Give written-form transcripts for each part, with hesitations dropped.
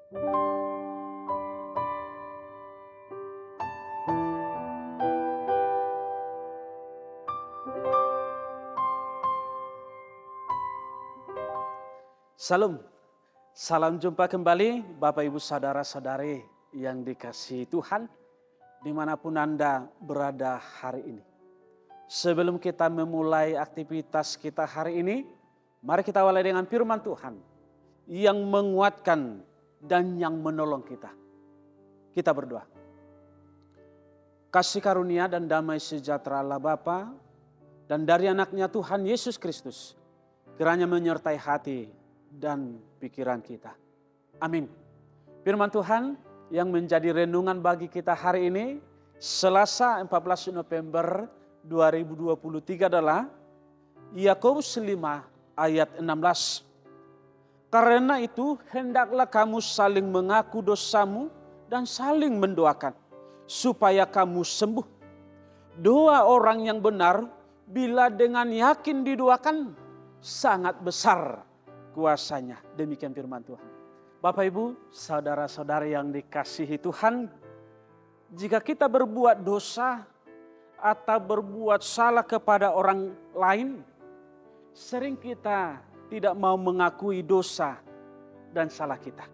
Salam, salam jumpa kembali Bapak Ibu Saudara-saudari yang dikasihi Tuhan dimanapun Anda berada hari ini. Sebelum kita memulai aktivitas kita hari ini, mari kita awali dengan firman Tuhan yang menguatkan dan yang menolong kita. Kita berdoa. Kasih karunia dan damai sejahtera Allah Bapa dan dari anaknya Tuhan Yesus Kristus kiranya menyertai hati dan pikiran kita. Amin. Firman Tuhan yang menjadi renungan bagi kita hari ini, Selasa 14 November 2023 adalah Yakobus 5 ayat 16. Karena itu hendaklah kamu saling mengaku dosamu dan saling mendoakan supaya kamu sembuh. Doa orang yang benar bila dengan yakin didoakan sangat besar kuasanya. Demikian firman Tuhan. Bapak Ibu, saudara-saudari yang dikasihi Tuhan, jika kita berbuat dosa atau berbuat salah kepada orang lain, sering kita tidak mau mengakui dosa dan salah kita.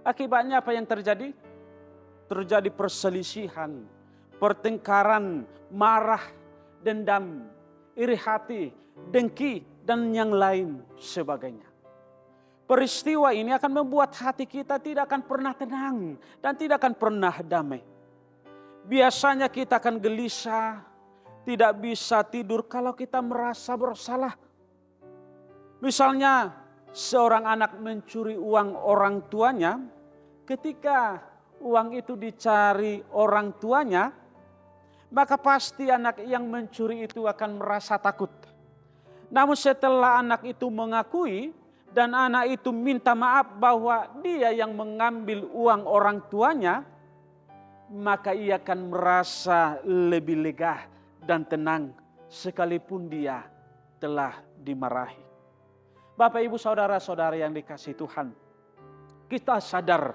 Akibatnya apa yang terjadi? Terjadi perselisihan, pertengkaran, marah, dendam, iri hati, dengki, dan yang lain sebagainya. Peristiwa ini akan membuat hati kita tidak akan pernah tenang dan tidak akan pernah damai. Biasanya kita akan gelisah, tidak bisa tidur kalau kita merasa bersalah. Misalnya seorang anak mencuri uang orang tuanya, ketika uang itu dicari orang tuanya, maka pasti anak yang mencuri itu akan merasa takut. Namun setelah anak itu mengakui dan anak itu minta maaf bahwa dia yang mengambil uang orang tuanya, maka ia akan merasa lebih lega dan tenang sekalipun dia telah dimarahi. Bapak Ibu saudara-saudara yang dikasihi Tuhan, kita sadar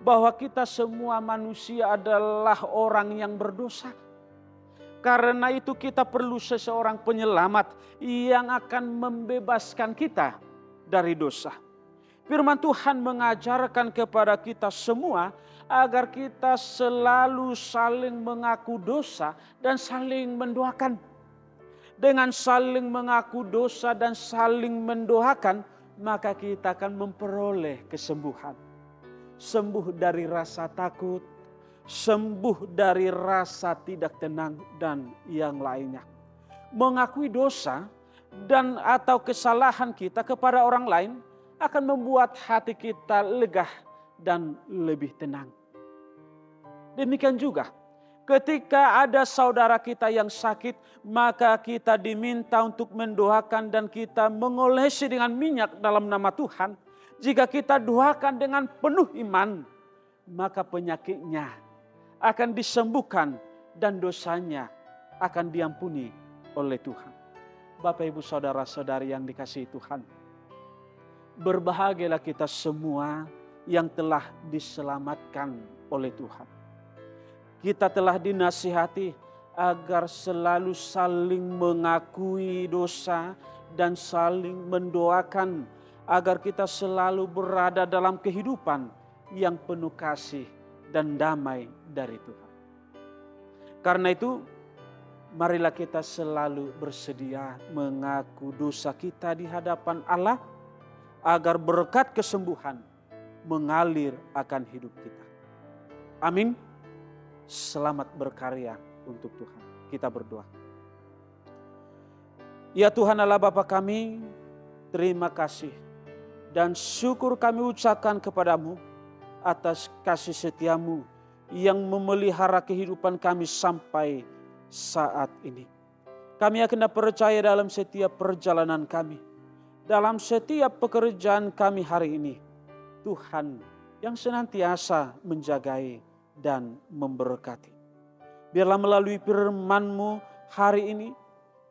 bahwa kita semua manusia adalah orang yang berdosa. Karena itu kita perlu seseorang penyelamat yang akan membebaskan kita dari dosa. Firman Tuhan mengajarkan kepada kita semua agar kita selalu saling mengaku dosa dan saling mendoakan. Dengan saling mengaku dosa dan saling mendoakan, maka kita akan memperoleh kesembuhan. Sembuh dari rasa takut, sembuh dari rasa tidak tenang dan yang lainnya. Mengakui dosa dan atau kesalahan kita kepada orang lain akan membuat hati kita lega dan lebih tenang. Demikian juga ketika ada saudara kita yang sakit, maka kita diminta untuk mendoakan dan kita mengolesi dengan minyak dalam nama Tuhan. Jika kita doakan dengan penuh iman, maka penyakitnya akan disembuhkan dan dosanya akan diampuni oleh Tuhan. Bapak Ibu saudara-saudari yang dikasihi Tuhan, berbahagialah kita semua yang telah diselamatkan oleh Tuhan. Kita telah dinasihati agar selalu saling mengakui dosa dan saling mendoakan agar kita selalu berada dalam kehidupan yang penuh kasih dan damai dari Tuhan. Karena itu, marilah kita selalu bersedia mengaku dosa kita di hadapan Allah agar berkat kesembuhan mengalir akan hidup kita. Amin. Selamat berkarya untuk Tuhan. Kita berdoa. Ya Tuhan Allah Bapa kami, terima kasih dan syukur kami ucapkan kepadamu atas kasih setiamu yang memelihara kehidupan kami sampai saat ini. Kami akan percaya dalam setiap perjalanan kami, dalam setiap pekerjaan kami hari ini, Tuhan yang senantiasa menjagai dan memberkati. Biarlah melalui firman-Mu hari ini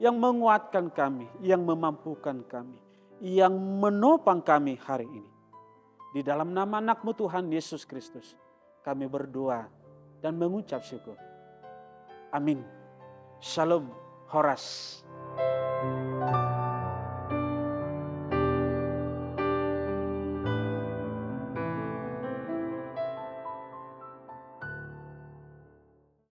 yang menguatkan kami, yang memampukan kami, yang menopang kami hari ini. Di dalam nama anak-Mu Tuhan Yesus Kristus, kami berdoa dan mengucap syukur. Amin. Shalom Horas.